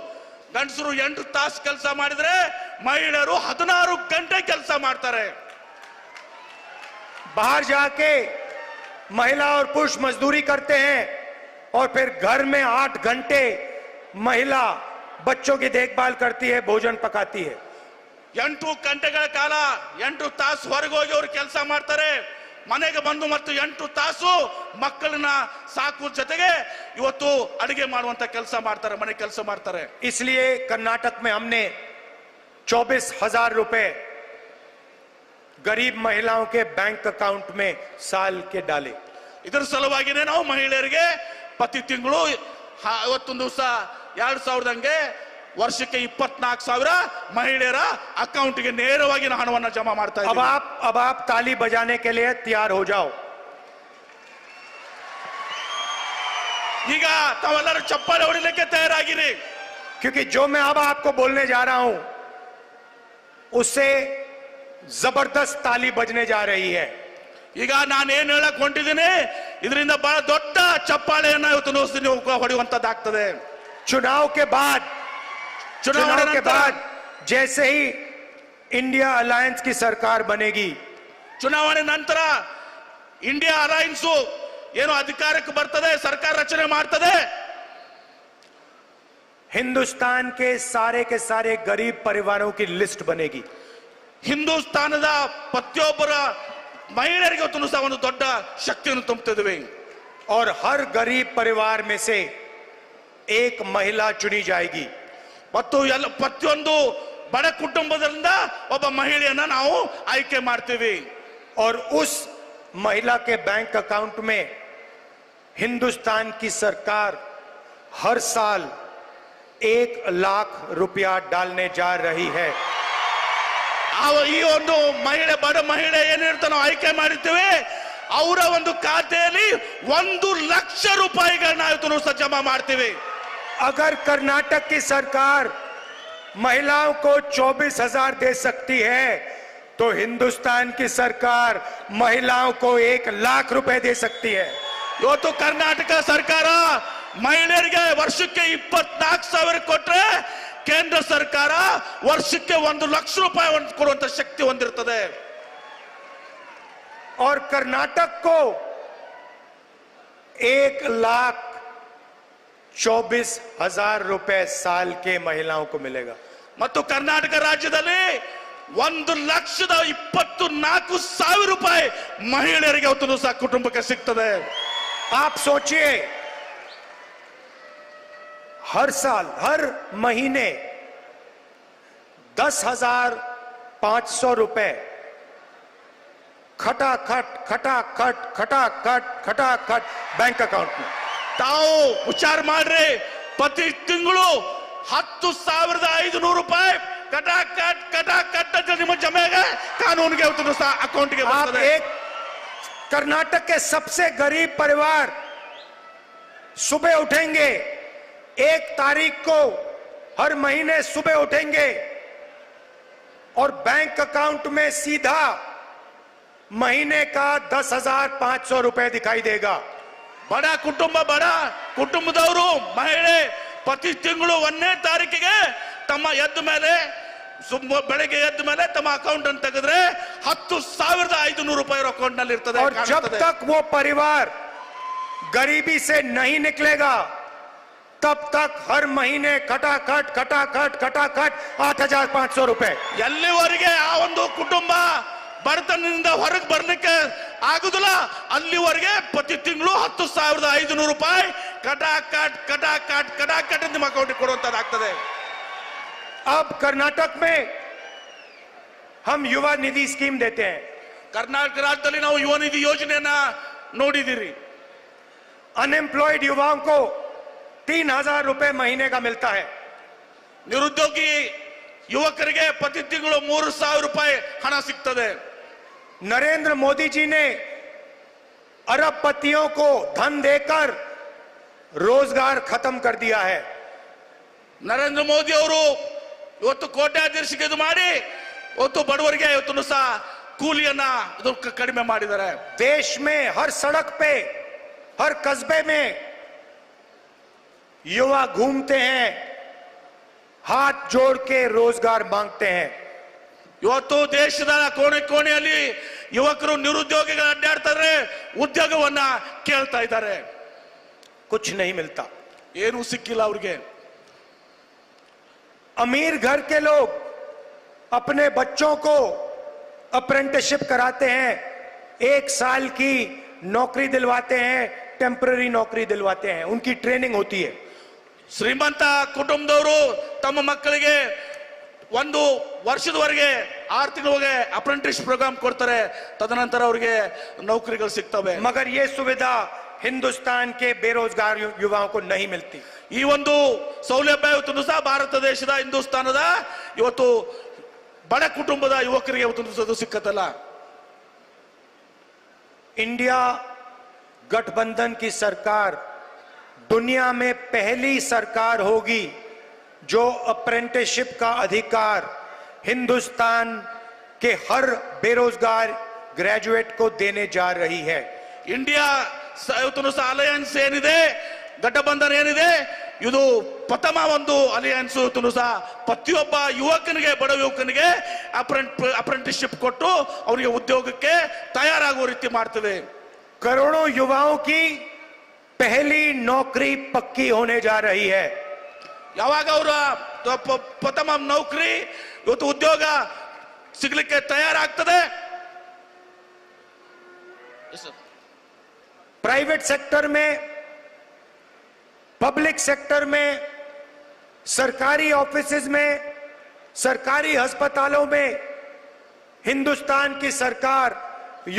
ಗಂಡಸರು 8 ತಾಸು ಕೆಲಸ ಮಾಡಿದ್ರೆ ಮಹಿಳೆಯರು 16 ಗಂಟೆ ಕೆಲಸ ಮಾಡ್ತಾರೆ. बाहर जाके महिला और पुरुष मजदूरी करते हैं और फिर घर में 8 घंटे महिला बच्चों की देखभाल करती है, भोजन पकाती है. 8 ಗಂಟೆಗಳ ಕಾಲ 8 ತಾಸು ಹೊರಗೆ ಹೋಗಿ ಅವರು ಕೆಲಸ ಮಾಡ್ತಾರೆ. ಮನೆಗೆ ಬಂದು ಮತ್ತು 8 ತಾಸು ಮಕ್ಕಳನ್ನ ಸಾಕು ಜೊತೆಗೆ ಇವತ್ತು ಅಡಿಗೆ ಮಾಡುವಂತ ಕೆಲಸ ಮಾಡ್ತಾರೆ, ಮನೆ ಕೆಲಸ ಮಾಡ್ತಾರೆ. इसलिए कर्नाटक में हमने 24,000 रुपए गरीब महिलाओं के बैंक अकाउंट में साल के डाले. ಇದರ ಸಲುವಾಗಿನೇ ನಾವು ಮಹಿಳೆಯರಿಗೆ ಪ್ರತಿ ತಿಂಗಳು ಇವತ್ತೊಂದು ದಿವಸ 2,000ದಂಗೆ ವರ್ಷಕ್ಕೆ 24,000 ಮಹಿಳೆಯರ ಅಕೌಂಟ್ಗೆ ನೇರವಾಗಿ ಹಣವನ್ನು ಜಮಾ ಮಾಡ್ತಾ ಇದ್ದೀವಿ. अब आप ताली बजाने के लिए तैयार हो जाओ. ಈಗ ತಾವೆಲ್ಲರೂ ಚಪ್ಪಾಳೆ ಹೊಡಿಲಿಕ್ಕೆ ತಯಾರಾಗಿರಿ. क्योंकि जो मैं अब आपको बोलने जा रहा हूं उससे जबरदस्त ताली बजने जा रही है. ಈಗ ನಾನು ಏನ್ ಹೇಳಕ್ ಹೊಂಟಿದ್ದೀನಿ, ಇದರಿಂದ ಬಹಳ ದೊಡ್ಡ ಚಪ್ಪಾಳೆಯನ್ನ ಇವತ್ತು ನೀವು ಹೊಡೆಯುವಂತದ್ದಾಗ್ತದೆ. चुनाव के बाद जैसे ही इंडिया अलायंस की सरकार बनेगी, ಚುನಾವಣೆ ನಂತರ ಇಂಡಿಯಾ ಅಲೈನ್ಸ್ ಏನು ಅಧಿಕಾರಕ್ಕೆ ಬರ್ತದೆ, ಸರ್ಕಾರ ರಚನೆ ಮಾಡ್ತದೆ, हिंदुस्तान के सारे गरीब परिवारों की लिस्ट बनेगी. ಹಿಂದೂಸ್ತಾನದ ಪ್ರತಿಯೊಬ್ಬರ ಮಹಿಳೆಯರಿಗೆ ಇವತ್ತು ಸಹ ಒಂದು ದೊಡ್ಡ ಶಕ್ತಿಯನ್ನು ತುಂಬುತ್ತಿದ್ದೇವೆ. और हर गरीब परिवार में से एक महिला चुनी जाएगी. ಮತ್ತು ಎಲ್ಲ ಪ್ರತಿಯೊಂದು ಬಡ ಕುಟುಂಬದಿಂದ ಒಬ್ಬ ಮಹಿಳೆಯನ್ನ ನಾವು ಆಯ್ಕೆ ಮಾಡ್ತೀವಿ. और उस महिला के बैंक अकाउंट में हिंदुस्तान की सरकार हर साल 1 लाख रुपया डालने जा रही है. ಈ ಒಂದು ಮಹಿಳೆ, ಬಡ ಮಹಿಳೆ ಏನಿರ್ತ ನಾವು ಆಯ್ಕೆ ಮಾಡಿರ್ತೀವಿ, ಅವರ ಒಂದು ಖಾತೆಯಲ್ಲಿ 1 ಲಕ್ಷ ರೂಪಾಯಿಗಳನ್ನ ಇವತ್ತು ಸಹ ಜಮಾ ಮಾಡ್ತೀವಿ. अगर कर्नाटक की सरकार महिलाओं को 24,000 दे सकती है तो हिंदुस्तान की सरकार महिलाओं को 1 लाख रुपए दे सकती है. ಇವತ್ತು ಕರ್ನಾಟಕ ಸರ್ಕಾರ ಮಹಿಳೆಯರಿಗೆ ವರ್ಷಕ್ಕೆ 24,000 ಕೊಟ್ರೆ ಕೇಂದ್ರ ಸರ್ಕಾರ ವರ್ಷಕ್ಕೆ 1 ಲಕ್ಷ ರೂಪಾಯಿ ಕೊಡುವಂತ ಶಕ್ತಿ ಹೊಂದಿರುತ್ತದೆ. और कर्नाटक को 1,24,000 रुपए साल के महिलाओं को मिलेगा. ಮತ್ತು ಕರ್ನಾಟಕ ರಾಜ್ಯದಲ್ಲಿ 1,24,000 ರೂಪಾಯಿ ಮಹಿಳೆಯರಿಗೆ ಅವತ್ತು ಸಹ ಕುಟುಂಬಕ್ಕೆ ಸಿಗ್ತದೆ. आप सोचिए, हर साल हर महीने 10,500 रुपए खटाखट खटाखट खटाखट खटाखट बैंक अकाउंट में. ತಾವು ವಿಚಾರ ಮಾಡ್ರಿ, ಪ್ರತಿ ತಿಂಗಳು 10,500 ರೂಪಾಯಿ ಕಟಾಕಟ್ ಕಟಾಕಟ್ ಅಂತ ನಿಮ್ಮ ಜಮೆಗೆ ಕಾನೂನಿಗೆ ಅವತ್ತು ಸಹ ಅಕೌಂಟ್ಗೆ आप ಬರ್ತದೆ. एक कर्नाटक के सबसे गरीब परिवार सुबह उठेंगे, 1 तारीख को हर महीने सुबह उठेंगे और बैंक अकाउंट में सीधा महीने का 10,500 रुपए दिखाई देगा. ಬಡ ಕುಟುಂಬದವರು ಮಹಿಳೆ ಪ್ರತಿ ತಿಂಗಳು 1ನೇ ತಾರೀಕಿಗೆ ತಮ್ಮ ಬೆಳಗ್ಗೆ ಎದ್ದ ಮೇಲೆ ತಮ್ಮ ಅಕೌಂಟ್ ಅನ್ನು ತೆಗೆದ್ರೆ 10,500 ರೂಪಾಯಿ ಅಕೌಂಟ್ ನಲ್ಲಿ ಇರ್ತದೆ. और जब तक वो परिवार गरीबी से नहीं निकलेगा तब तक हर महीने खटाखट खटाखट खटाखट 8,500 रुपए. ಎಲ್ಲಿವರೆಗೆ ಆ ಒಂದು ಕುಟುಂಬ ಬಡತನದಿಂದ ಹೊರಗೆ ಬರ್ಲಿಕ್ಕೆ ಆಗುದಿಲ್ಲ ಅಲ್ಲಿವರೆಗೆ ಪ್ರತಿ ತಿಂಗಳು 10,500 ರೂಪಾಯಿ ಕಟಾಕಟ್ ಕಟಾಕಟ್ ಕಟಾಕಟ್ ನಿಮ್ಮ ಅಕೌಂಟ್ ಕೊಡುವಂತದ್ದಾಗ್ತದೆ. अब कर्नाटक में हम युवा निधि स्कीम देते हैं. ಕರ್ನಾಟಕ ರಾಜ್ಯದಲ್ಲಿ ನಾವು ಯುವ ನಿಧಿ ಯೋಜನೆಯನ್ನ ನೋಡಿದಿರಿ. अनएम्प्लॉयड युवाओं को 3,000 रुपए महीने का मिलता है. ನಿರುದ್ಯೋಗಿ ಯುವಕರಿಗೆ ಪ್ರತಿ ತಿಂಗಳು 3,000 ರೂಪಾಯಿ ಹಣ ಸಿಗ್ತದೆ. नरेंद्र मोदी जी ने अरबपतियों को धन देकर रोजगार खत्म कर दिया है. ನರೇಂದ್ರ ಮೋದಿ ಅವರು ಇವತ್ತು ಕೋಟ್ಯಾಧೀಶಕ್ಕೆ ಇದು ಮಾಡಿ ಇವತ್ತು ಬಡವರಿಗೆ ಇವತ್ತು ಸಹ ಕೂಲಿಯನ್ನ ಕಡಿಮೆ ಮಾಡಿದ್ದಾರೆ. देश में हर सड़क पे हर कस्बे में युवा घूमते हैं, हाथ जोड़ के रोजगार मांगते हैं. ಇವತ್ತು ದೇಶದ ಕೋಣೆ ಕೋಣೆಯಲ್ಲಿ ಯುವಕರು ನಿರುದ್ಯೋಗಿಗಳು ಅಡ್ಡಾಡ್ತಾರೆ, ಉದ್ಯೋಗವನ್ನ ಕೇಳ್ತಾ ಇದ್ದಾರೆ. कुछ नहीं मिलता. ಏನು ಸಿಕ್ಕಿಲ್ಲ ಅವ್ರಿಗೆ. अमीर घर के लोग अपने बच्चों को अप्रेंटिसशिप कराते हैं, 1 साल की नौकरी दिलवाते हैं, टेम्पररी नौकरी दिलवाते हैं, उनकी ट्रेनिंग होती है. ಶ್ರೀಮಂತ ಕುಟುಂಬದವರು ತಮ್ಮ ಮಕ್ಕಳಿಗೆ 1 ವರ್ಷದವರೆಗೆ 6 ತಿಂಗಳಿಗೆ ಅಪ್ರೆಂಟಿಸ್ ಪ್ರೋಗ್ರಾಮ್ ಕೊಡ್ತಾರೆ, ತದನಂತರ ಅವರಿಗೆ ನೌಕರಿಗಳು ಸಿಗ್ತವೆ. मगर ये सुविधा हिंदुस्तान के बेरोजगार युवाओं को नहीं मिलती. ಈ ಒಂದು ಸೌಲಭ್ಯ ಇವತ್ತು ಸಹ ಭಾರತ ದೇಶದ ಹಿಂದೂಸ್ತಾನದ ಇವತ್ತು ಬಡ ಕುಟುಂಬದ ಯುವಕರಿಗೆ ಇವತ್ತು ಸಿಕ್ಕತ್ತಲ್ಲ. इंडिया गठबंधन की सरकार दुनिया में पहली सरकार होगी जो अप्रेंटिसशिप का अधिकार हिंदुस्तान के हर बेरोजगार ग्रेजुएट को देने जा रही है. ಇಂಡಿಯಾ ಇವತ್ತು ಸಹ ಅಲಯನ್ಸ್ ಏನಿದೆ, ಗಠಬಂಧನ ಏನಿದೆ, ಇದು ಪ್ರಥಮ ಒಂದು ಅಲಯನ್ಸ್ ಇವತ್ತು ಸಹ ಪ್ರತಿಯೊಬ್ಬ ಯುವಕನಿಗೆ, ಬಡ ಯುವಕನಿಗೆ ಅಪ್ರೆಂಟಿಸ್ಶಿಪ್ ಕೊಟ್ಟು ಅವರಿಗೆ ಉದ್ಯೋಗಕ್ಕೆ ತಯಾರಾಗುವ ರೀತಿ ಮಾಡ್ತೇವೆ. करोड़ों युवाओं की पहली नौकरी पक्की होने जा रही है. ಯಾವಾಗ ಅವರ ಪ್ರಥಮ ನೌಕರಿ ಇವತ್ತು ಉದ್ಯೋಗ ಸಿಗ್ಲಿಕ್ಕೆ ತಯಾರಾಗ್ತದೆ. प्राइवेट सेक्टर में, पब्लिक सेक्टर में, सरकारी ऑफिसेज में, सरकारी अस्पतालों में हिंदुस्तान की सरकार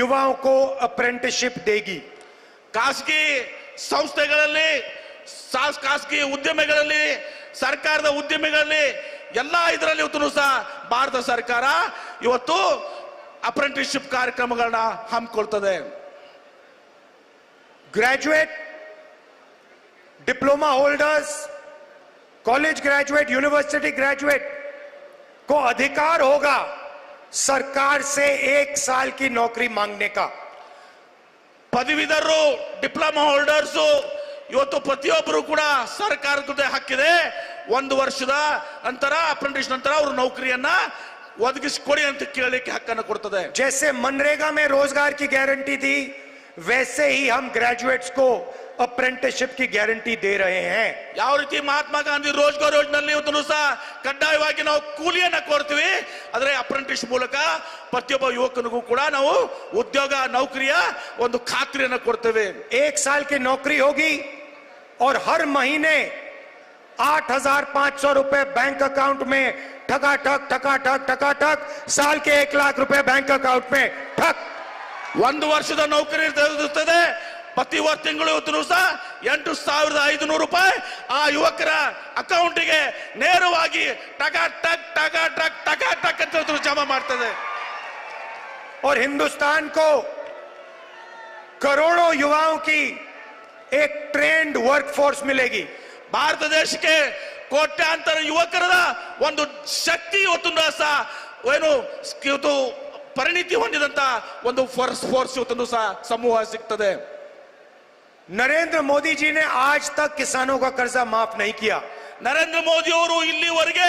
युवाओं को अप्रेंटिसशिप देगी. ಖಾಸಗಿ ಸಂಸ್ಥೆಗಳಲ್ಲಿ, ಖಾಸಗಿ ಉದ್ಯಮಿಗಳಲ್ಲಿ, ಸರ್ಕಾರದ ಉದ್ಯಮಿಗಳಲ್ಲಿ ಎಲ್ಲ ಇದರಲ್ಲಿ ಇವತ್ತು ಸಹ ಭಾರತ ಸರ್ಕಾರ ಇವತ್ತು ಅಪ್ರೆಂಟಿಸ್ಶಿಪ್ ಕಾರ್ಯಕ್ರಮಗಳನ್ನ ಹಮ್ಮಿಕೊಳ್ತದೆ. Graduate, diploma holders, college graduate, university graduate को अधिकार होगा सरकार से 1 साल की नौकरी मांगने का. ಪದವೀಧರರು, ಡಿಪ್ಲೊಮಾ ಹೋಲ್ಡರ್ಸ್ ಇವತ್ತು ಪ್ರತಿಯೊಬ್ಬರು ಕೂಡ ಸರ್ಕಾರದ ಜೊತೆ ಹಕ್ಕಿದೆ. 1 ವರ್ಷದ ನಂತರ ಅಪ್ರೆಂಟಿಸ್ ನಂತರ ಅವರು ನೌಕರಿಯನ್ನ ಒದಗಿಸಿಕೊಡಿ ಅಂತ ಕೇಳಲಿಕ್ಕೆ ಹಕ್ಕನ್ನು ಕೊಡ್ತದೆ. जैसे मनरेगा में रोजगार की गारंटी थी, वैसे ही हम ग्रेजुएट्स को अप्रेंटिसशिप की गारंटी दे रहे हैं. ಯಾವ ರೀತಿ ಮಹಾತ್ಮ ಗಾಂಧಿ ರೋಜ್ಗಾರ್ ಯೋಜನೆಯಲ್ಲಿ ಇವತ್ತು ಸಹ ಕಡ್ಡಾಯವಾಗಿ ನಾವು ಕೂಲಿಯನ್ನ ಕೊಡ್ತೀವಿ, ಆದ್ರೆ ಅಪ್ರೆಂಟಿಸ್ ಮೂಲಕ ಪ್ರತಿಯೊಬ್ಬ ಯುವಕನಿಗೂ ಕೂಡ ನಾವು ಉದ್ಯೋಗ ನೌಕರಿಯ ಒಂದು ಖಾತ್ರಿಯನ್ನ ಕೊಡ್ತೇವೆ. 1 साल की नौकरी होगी और हर महीने 8,500 रुपए बैंक अकाउंट में ठकाठक ठकाठक ठकाठक, साल के 1 लाख रुपए बैंक अकाउंट में ठक. 1 ವರ್ಷದ ನೌಕರಿ ಇರುತ್ತದೆ. ಪ್ರತಿ ತಿಂಗಳು ಇವತ್ತು ಸಹ 8,500 ರೂಪಾಯಿ ಆ ಯುವಕರ ಅಕೌಂಟಿಗೆ ನೇರವಾಗಿ ಟಕ ಟಕ್ ಟಕ ಟಕ್ ಟಕ ಟಕ್ ಅಂತ ಜಮಾ ಮಾಡ್ತದೆ. और हिंदुस्तान को करोड़ों युवाओं की एक ट्रेंड वर्कफोर्स मिलेगी. ಭಾರತ ದೇಶಕ್ಕೆ ಕೋಟ್ಯಾಂತರ ಯುವಕರ ಒಂದು ಶಕ್ತಿ ಇವತ್ತು ಸಹ ಏನು ಇವತ್ತು ಪರಿಣಿತಿ ಹೊಂದಿದಂತ ಒಂದು ಫೋರ್ಸ್ ಇವತ್ತು ಸಹ ಸಮೂಹ ಸಿಗ್ತದೆ. नरेंद्र मोदी जी ने आज तक किसानों का कर्जा माफ नहीं किया. ನರೇಂದ್ರ ಮೋದಿ ಅವರು ಇಲ್ಲಿವರೆಗೆ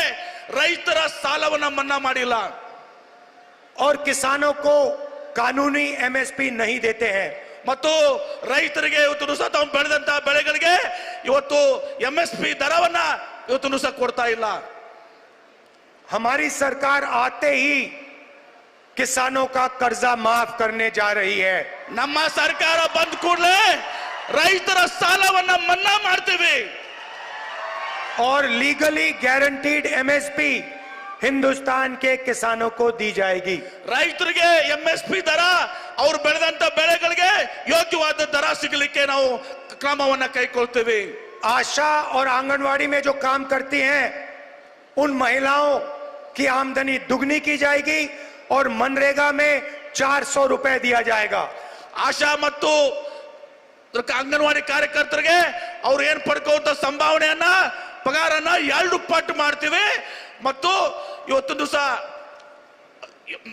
ರೈತರ ಸಾಲವನ್ನ ಮನ್ನಾ ಮಾಡಿಲ್ಲ और किसानों को कानूनी एमएसपी नहीं देते हैं. ಮತ್ತು ರೈತರಿಗೆ ಇವತ್ತು ಸಹ ತಾವು ಬೆಳೆದಂತ ಬೆಳೆಗಳಿಗೆ ಇವತ್ತು MSP ದರವನ್ನ ಇವತ್ತು ಸಹ ಕೊಡ್ತಾ ಇಲ್ಲ. हमारी सरकार आते ही किसानों का कर्जा माफ करने जा रही है. ನಮ್ಮ ಸರ್ಕಾರ ಬಂದ ಕೂಡಲೇ ರೈತರ ಸಾಲವನ್ನ ಮನ್ನಾ ಮಾಡ್ತೇವೆ. और लीगली गारंटीड एमएसपी हिंदुस्तान के किसानों को दी जाएगी. ರೈತರಿಗೆ MSP ದರ ಅವರು ಬೆಳೆದಂತ ಬೆಳೆಗಳಿಗೆ ಯೋಗ್ಯವಾದ ದರ ಸಿಗಲಿಕ್ಕೆ ನಾವು ಕ್ರಮವನ್ನ ಕೈಗೊಳ್ತೇವೆ. आशा और आंगनवाड़ी में जो काम करती हैं उन महिलाओं की आमदनी दुगनी की जाएगी और मनरेगा में 400 रुपए दिया जाएगा. ಆಶಾ ಮತ್ತು ಅಂಗನವಾಡಿ ಕಾರ್ಯಕರ್ತರಿಗೆ ಅವ್ರು ಏನ್ ಪಡ್ಕೊಂತ ಸಂಭಾವನೆಯನ್ನ ಪಗಾರನ್ನ 2 ಪಟ್ಟು ಮಾಡ್ತೀವಿ. ಮತ್ತು ಇವತ್ತೊಂದು ಸಹ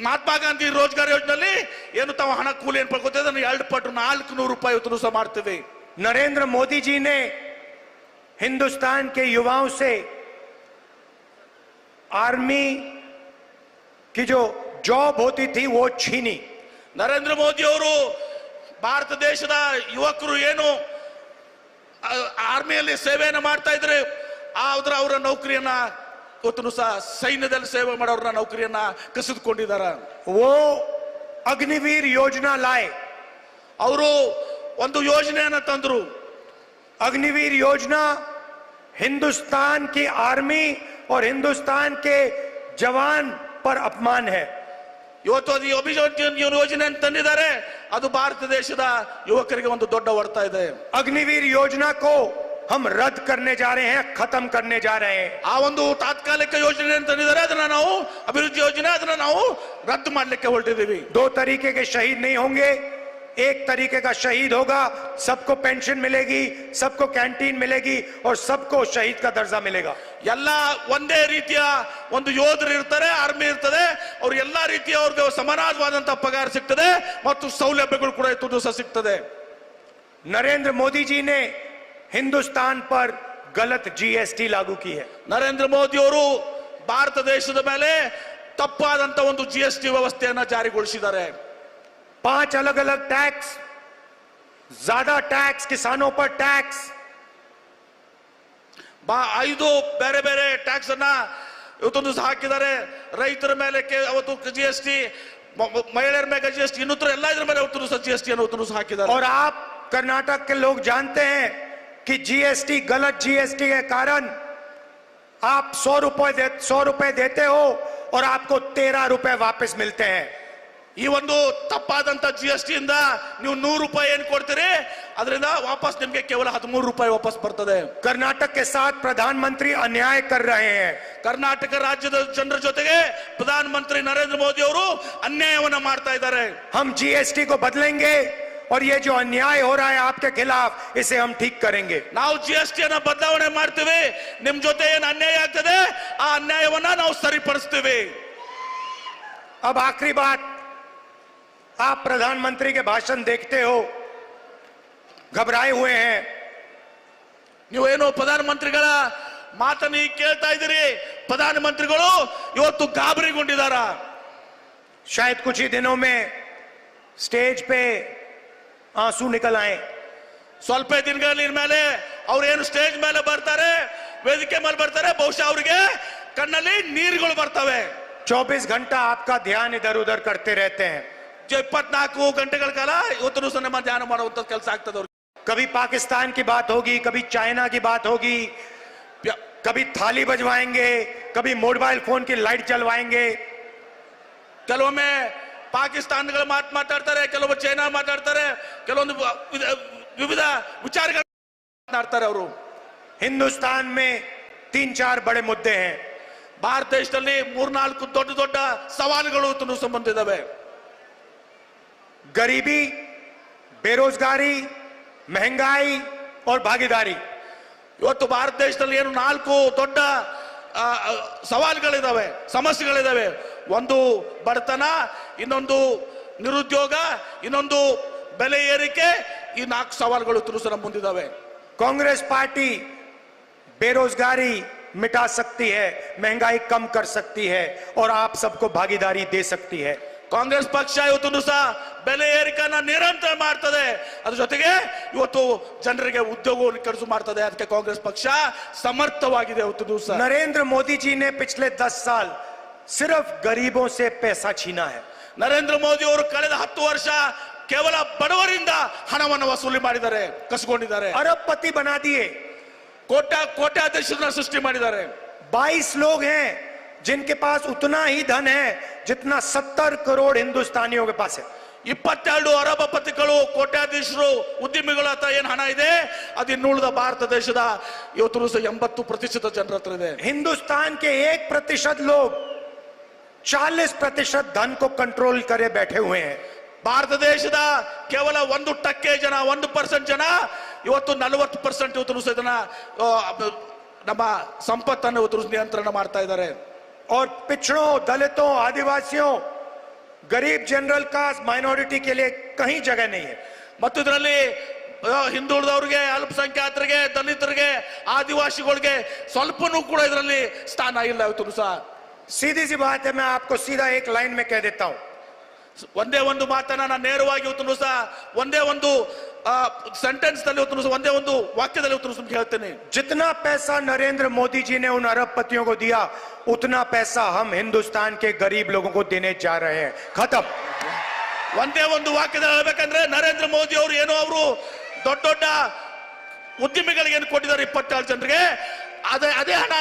ಮಹಾತ್ಮ ಗಾಂಧಿ ರೋಜ್ಗಾರ್ ಯೋಜನೆಯಲ್ಲಿ ಏನು ತಾವು ಹಣ ಕೂಲಿ ಏನ್ ಪಡ್ಕೋತೀವಿ ಅದನ್ನು 2 ಪಟ್ಟು 400 ರೂಪಾಯಿ ಇವತ್ತು ಸಹ ಮಾಡ್ತೀವಿ. नरेंद्र मोदी जी ने हिंदुस्तान के युवाओं से आर्मी की जो जॉब होती थी वो छीनी. ನರೇಂದ್ರ ಮೋದಿ ಅವರು ಭಾರತ ದೇಶದ ಯುವಕರು ಏನು ಆರ್ಮಿಯಲ್ಲಿ ಸೇವೆಯನ್ನ ಮಾಡ್ತಾ ಇದ್ರೆ ಅವರ ನೌಕರಿಯನ್ನ ಇವತ್ತು ಸಹ ಸೈನ್ಯದಲ್ಲಿ ಸೇವೆ ಮಾಡೋರ ನೌಕರಿಯನ್ನ ಕಸಿದುಕೊಂಡಿದ್ದಾರೆ. वो अग्निवीर योजना लाए. ಅವರು ಒಂದು ಯೋಜನೆಯನ್ನ ತಂದ್ರು. अग्निवीर योजना हिंदुस्तान की आर्मी और हिंदुस्तान के जवान पर अपमान है. ಇವತ್ತು ಅದು ಯೋಜನೆ ತಂದಿದ್ದಾರೆ. ಅದು ಭಾರತ ದೇಶದ ಯುವಕರಿಗೆ ಒಂದು ದೊಡ್ಡ ಹೊಡೆತ ಇದೆ. अग्निवीर योजना को हम रद्द करने जा रहे हैं, खत्म करने जा रहे हैं. ಆ ಒಂದು ತಾತ್ಕಾಲಿಕ ಯೋಜನೆ ತಂದಿದ್ದಾರೆ, ಅದನ್ನ ನಾವು ಅಭಿವೃದ್ಧಿ ಯೋಜನೆ ಅದನ್ನ ನಾವು ರದ್ದು ಮಾಡಲಿಕ್ಕೆ ಹೊರಟಿದ್ದೀವಿ. 2 तरीके के शहीद नहीं होंगे. एक तरीके का शहीद होगा, सबको पेंशन मिलेगी, सबको कैंटीन मिलेगी और सबको शहीद का दर्जा मिलेगा. ಎಲ್ಲ ಒಂದೇ ರೀತಿಯ ಒಂದು ಯೋಧರು ಇರ್ತಾರೆ, ಆರ್ಮಿ ಇರ್ತದೆ, ಅವ್ರು ಎಲ್ಲಾ ರೀತಿಯ ಅವ್ರಿಗೆ ಸಮಾನವಾದಂತಹ ಪಗಾರ ಸಿಗ್ತದೆ ಮತ್ತು ಸೌಲಭ್ಯಗಳು ಕೂಡ ಇತ್ತು ಸಹ ಸಿಗ್ತದೆ. नरेंद्र मोदी जी ने हिंदुस्तान पर गलत जीएसटी लागू की है. ನರೇಂದ್ರ ಮೋದಿ ಅವರು ಭಾರತ ದೇಶದ ಮೇಲೆ ತಪ್ಪಾದಂತ ಒಂದು GST ವ್ಯವಸ್ಥೆಯನ್ನ ಜಾರಿಗೊಳಿಸಿದ್ದಾರೆ. 5 अलग अलग टैक्स, ज्यादा टैक्स, किसानों पर टैक्स, 5 ಬೇರೆ ಬೇರೆ ಟ್ಯಾಕ್ಸ್ ಅನ್ನ ಇವತ್ತೊಂದು ಸಹ ಹಾಕಿದ್ದಾರೆ. ರೈತರ ಮೇಲೆ ಅವತ್ತು GST, ಮಹಿಳೆಯರ ಮೇಲೆ GST, ಇನ್ನೂತರ ಎಲ್ಲ ಇದ್ರ ಮೇಲೆ ಅವತ್ತು ಸಹ GST ಅನ್ನು ಸಹ ಹಾಕಿದ್ದಾರೆ. और आप कर्नाटक के लोग जानते हैं कि जीएसटी, गलत जीएसटी के कारण आप 100 रुपए देते हो और आपको 13 रुपए वापस मिलते हैं. ಈ ಒಂದು ತಪ್ಪಾದಂತ GST ಇಂದ ನೀವು 100 ರೂಪಾಯಿ ಏನ್ ಕೊಡ್ತೀರಿ ಅದರಿಂದ ವಾಪಸ್ ನಿಮ್ಗೆ ಕೇವಲ 13 ರೂಪಾಯಿ ವಾಪಸ್ ಬರ್ತದೆ. कर्नाटक के साथ प्रधानमंत्री अन्याय कर रहे हैं. ಕರ್ನಾಟಕ ರಾಜ್ಯದ ಜನರ ಜೊತೆಗೆ ಪ್ರಧಾನಮಂತ್ರಿ ನರೇಂದ್ರ ಮೋದಿ ಅವರು ಅನ್ಯಾಯವನ್ನ ಮಾಡ್ತಾ ಇದ್ದಾರೆ. हम जीएसटी को बदलेंगे और ये जो अन्याय हो रहा है आपके खिलाफ, इसे हम ठीक करेंगे. ನಾವು GST ಅನ್ನ ಬದಲಾವಣೆ ಮಾಡ್ತೀವಿ. ನಿಮ್ ಜೊತೆ ಏನ್ ಅನ್ಯಾಯ ಆಗ್ತದೆ ಆ ಅನ್ಯಾಯವನ್ನ ನಾವು ಸರಿಪಡಿಸ್ತೀವಿ. अब आखिरी बात, आप प्रधानमंत्री के भाषण देखते हो, घबराए हुए हैं. ನೀವೇನು ಪ್ರಧಾನಮಂತ್ರಿಗಳ ಮಾತನ್ನು ಈಗ ಕೇಳ್ತಾ ಇದ್ದೀರಿ, ಪ್ರಧಾನಮಂತ್ರಿಗಳು ಇವತ್ತು ಗಾಬರಿಗೊಂಡಿದ್ದಾರ. शायद कुछ ही दिनों में स्टेज पे आंसू निकल आए. ಸ್ವಲ್ಪ ದಿನಗಳ ಮೇಲೆ ಅವ್ರು ಏನು ಸ್ಟೇಜ್ ಮೇಲೆ ಬರ್ತಾರೆ, ವೇದಿಕೆ ಮೇಲೆ ಬರ್ತಾರೆ, ಬಹುಶಃ ಅವರಿಗೆ ಕಣ್ಣಲ್ಲಿ ನೀರುಗಳು ಬರ್ತವೆ. 24 घंटा आपका ध्यान इधर उधर करते रहते हैं. 24 ಗಂಟೆಗಳ ಕಾಲ ಇವತ್ತು ದಿವಸ ನಮ್ಮ ಧ್ಯಾನ ಮಾಡುವಂತ ಕೆಲಸ ಆಗ್ತದೆ ಅವ್ರಿಗೆ. कभी पाकिस्तान की बात होगी, कभी चाइना की बात होगी, कभी थाली बजवाएंगे, कभी मोबाइल फोन की लाइट जलवाएंगे. ಕೆಲವೊಮ್ಮೆ ಪಾಕಿಸ್ತಾನಗಳ ಮಾತಾಡ್ತಾರೆ, ಕೆಲವೊಮ್ಮೆ ಚೈನಾ ಮಾತಾಡ್ತಾರೆ, ಕೆಲವೊಂದು ವಿವಿಧ ವಿಚಾರಗಳು ಮಾತನಾಡ್ತಾರೆ ಅವರು. हिंदुस्तान में 3-4 बड़े मुद्दे हैं. ಭಾರತ ದೇಶದಲ್ಲಿ 3-4 ದೊಡ್ಡ ದೊಡ್ಡ ಸವಾಲುಗಳು ಸಂಬಂಧ ಇದಾವೆ. गरीबी, बेरोजगारी, महंगाई और भागीदारी. ಇವತ್ತು ಭಾರತ ದೇಶದಲ್ಲಿ ಏನು 4 ದೊಡ್ಡ ಸವಾಲುಗಳಿದಾವೆ, ಸಮಸ್ಯೆಗಳಿದಾವೆ. ಒಂದು ಬಡತನ, ಇನ್ನೊಂದು ನಿರುದ್ಯೋಗ, ಇನ್ನೊಂದು ಬೆಲೆ ಏರಿಕೆ. ಈ 4 ಸವಾಲುಗಳು ನಮ್ಮ ಮುಂದಿದ್ದಾವೆ. कांग्रेस पार्टी बेरोजगारी मिटा सकती है, महंगाई कम कर सकती है और आप सबको भागीदारी दे सकती है. ಕಾಂಗ್ರೆಸ್ ಪಕ್ಷ ಇವತ್ತು ಸಹ ಬೆಲೆ ಏರಿಕೆಯನ್ನ ನಿರಂತರ ಮಾಡ್ತದೆ, ಅದ್ರ ಜೊತೆಗೆ ಇವತ್ತು ಜನರಿಗೆ ಉದ್ಯೋಗವನ್ನು ಕಲ್ಪಿಸಿ ಮಾಡ್ತದೆ. ಅದಕ್ಕೆ ಕಾಂಗ್ರೆಸ್ ಪಕ್ಷ ಸಮರ್ಥವಾಗಿದೆ ಇವತ್ತು ದಿವಸ. नरेंद्र मोदी जी ने पिछले 10 साल सिर्फ गरीबों से पैसा छीना है. ನರೇಂದ್ರ ಮೋದಿ ಅವರು ಕಳೆದ 10 ವರ್ಷ ಕೇವಲ ಬಡವರಿಂದ ಹಣವನ್ನು ವಸೂಲಿ ಮಾಡಿದ್ದಾರೆ, ಕಸಿಕೊಂಡಿದ್ದಾರೆ. अरबपति बना दिए. ಕೋಟ್ಯಾಧೀಶರನ್ನ ಸೃಷ್ಟಿ ಮಾಡಿದ್ದಾರೆ. 22 लोग हैं जिनके पास उतना ही धन है जितना 70 करोड़ हिंदुस्तानियों के पास है. 22 ಅರಬಪತಿಗಳು, ಕೋಟ್ಯಾಧೀಶರು, ಉದ್ಯಮಿಗಳ ಹತ್ರ ಏನ್ ಹಣ ಇದೆ, ಅದು ಇನ್ನುಳಿದ ಭಾರತ ದೇಶದ ಇವತ್ತು 80% ಜನರ ಹತ್ರ ಇದೆ. हिंदुस्तान के 1% लोग 40% धन को कंट्रोल करे बैठे हुए हैं. ಭಾರತ ದೇಶದ ಕೇವಲ 1% ಜನ, 1% ಜನ ಇವತ್ತು 40% ಇವತ್ತು ಇದನ್ನ ನಮ್ಮ ಸಂಪತ್ತನ್ನು ಇವತ್ತು ನಿಯಂತ್ರಣ ಮಾಡ್ತಾ ಇದ್ದಾರೆ. और पिछड़ों, दलितों, आदिवासियों, गरीब जनरल कास्ट, माइनॉरिटी के लिए कहीं जगह नहीं है. ಮತ್ತು ಇದರಲ್ಲಿ ಹಿಂದುಳಿದವರಿಗೆ, ಅಲ್ಪಸಂಖ್ಯಾತರಿಗೆ, ದಲಿತರಿಗೆ, ಆದಿವಾಸಿಗಳಿಗೆ ಸ್ವಲ್ಪನೂ ಕೂಡ ಇದರಲ್ಲಿ ಸ್ಥಾನ ಇಲ್ಲ ಇವತ್ತು ಸಹ. सीधी सी बात है, मैं आपको सीधा एक लाइन में कह देता हूं. ಒಂದೇ ಒಂದು ಮಾತನ್ನ ನಾನು ನೇರವಾಗಿ ಇವತ್ತು ಸಹ ಒಂದೇ ಒಂದು सेंटेंस ಒಂದೇ ಒಂದು ವಾಕ್ಯದಲ್ಲಿ ಹೇಳ್ತೇನೆ. जितना पैसा नरेंद्र मोदी जी ने उन अरबपतियों को दिया, उतना पैसा हम हिंदुस्तान के गरीब लोगों को देने जा रहे हैं. खत्म. ಒಂದೇ ಒಂದು ವಾಕ್ಯದಲ್ಲಿ ಹೇಳ್ಬೇಕಂದ್ರೆ, ನರೇಂದ್ರ ಮೋದಿ ಅವರು ಏನೋ ಅವರು ದೊಡ್ಡ ದೊಡ್ಡ ಉದ್ಯಮಿಗಳಿಗೆ ಏನು ಕೊಟ್ಟಿದ್ದಾರೆ 27 ಜನರಿಗೆ, ಅದೇ ಹಣ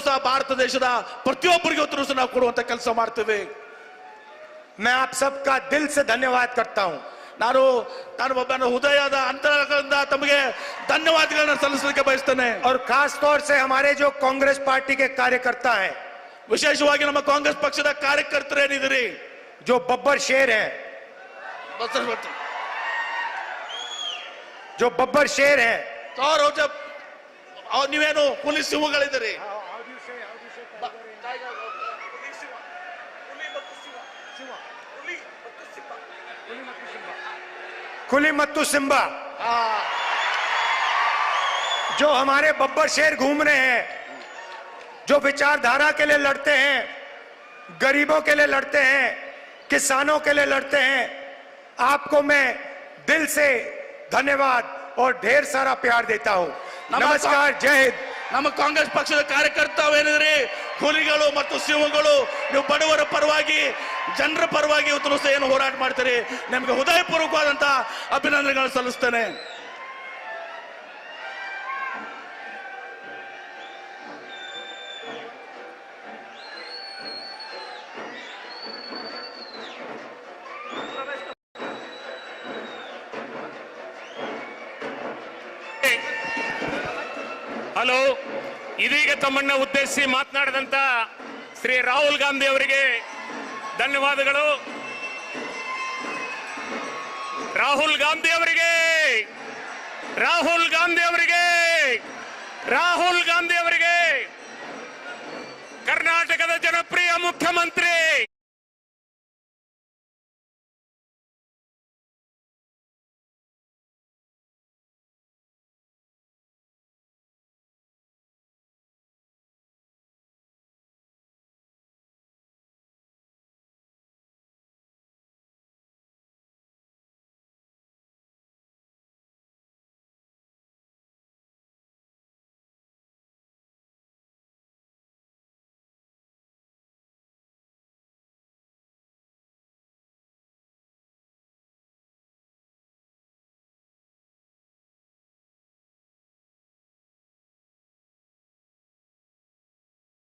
ಸಹ ಭಾರತ ದೇಶದ ಪ್ರತಿಯೊಬ್ಬರಿಗೆ ಸಹ ನಾವು ಕೊಡುವಂತ ಕೆಲಸ ಮಾಡ್ತೇವೆ. मैं आप सबका दिल से धन्यवाद करता हूं. ನಾನು ಒಬ್ಬನ ಹೃದಯದ ಅಂತರಂಗದಿಂದ ತಮಗೆ ಧನ್ಯವಾದಗಳನ್ನು ಸಲ್ಲಿಸಲಿಕ್ಕೆ ಬಯಸ್ತೇನೆ. और खास तौर से हमारे जो कांग्रेस पार्टी के कार्यकर्ता हैं, ವಿಶೇಷವಾಗಿ ನಮ್ಮ ಕಾಂಗ್ರೆಸ್ ಪಕ್ಷದ ಕಾರ್ಯಕರ್ತರು ಏನಿದ್ದೀರಿ, जो बब्बर शेर हैं, जो बब्बर शेर हैं, ನೀವೇನು ಹುಲಿ ಸಿಂಹಗಳಿದ್ದೀರಿ. खुली मत्तू सिम्बा, जो हमारे बब्बर शेर घूम रहे हैं, जो विचारधारा के लिए लड़ते हैं, गरीबों के लिए लड़ते हैं, किसानों के लिए लड़ते हैं, आपको मैं दिल से धन्यवाद और ढेर सारा प्यार देता हूं. नमस्कार, जय हिंद. ನಮ್ಮ ಕಾಂಗ್ರೆಸ್ ಪಕ್ಷದ ಕಾರ್ಯಕರ್ತವೇನಿದ್ರಿ, ಹುಲಿಗಳು ಮತ್ತು ಸಿಂಹಗಳು, ನೀವು ಬಡವರ ಪರವಾಗಿ, ಜನರ ಪರವಾಗಿ ಇವತ್ತು ಏನು ಹೋರಾಟ ಮಾಡ್ತೀರಿ, ನಿಮಗೆ ಹೃದಯಪೂರ್ವಕವಾದಂತಹ ಅಭಿನಂದನೆಗಳನ್ನು ಸಲ್ಲಿಸ್ತೇನೆ. ಹಲೋ, ಇದೀಗ ತಮ್ಮನ್ನ ಉದ್ದೇಶಿಸಿ ಮಾತನಾಡಿದಂತ ಶ್ರೀ ರಾಹುಲ್ ಗಾಂಧಿ ಅವರಿಗೆ ಧನ್ಯವಾದಗಳು. ರಾಹುಲ್ ಗಾಂಧಿ ಅವರಿಗೆ, ರಾಹುಲ್ ಗಾಂಧಿ ಅವರಿಗೆ, ರಾಹುಲ್ ಗಾಂಧಿ ಅವರಿಗೆ, ಕರ್ನಾಟಕದ ಜನಪ್ರಿಯ ಮುಖ್ಯಮಂತ್ರಿ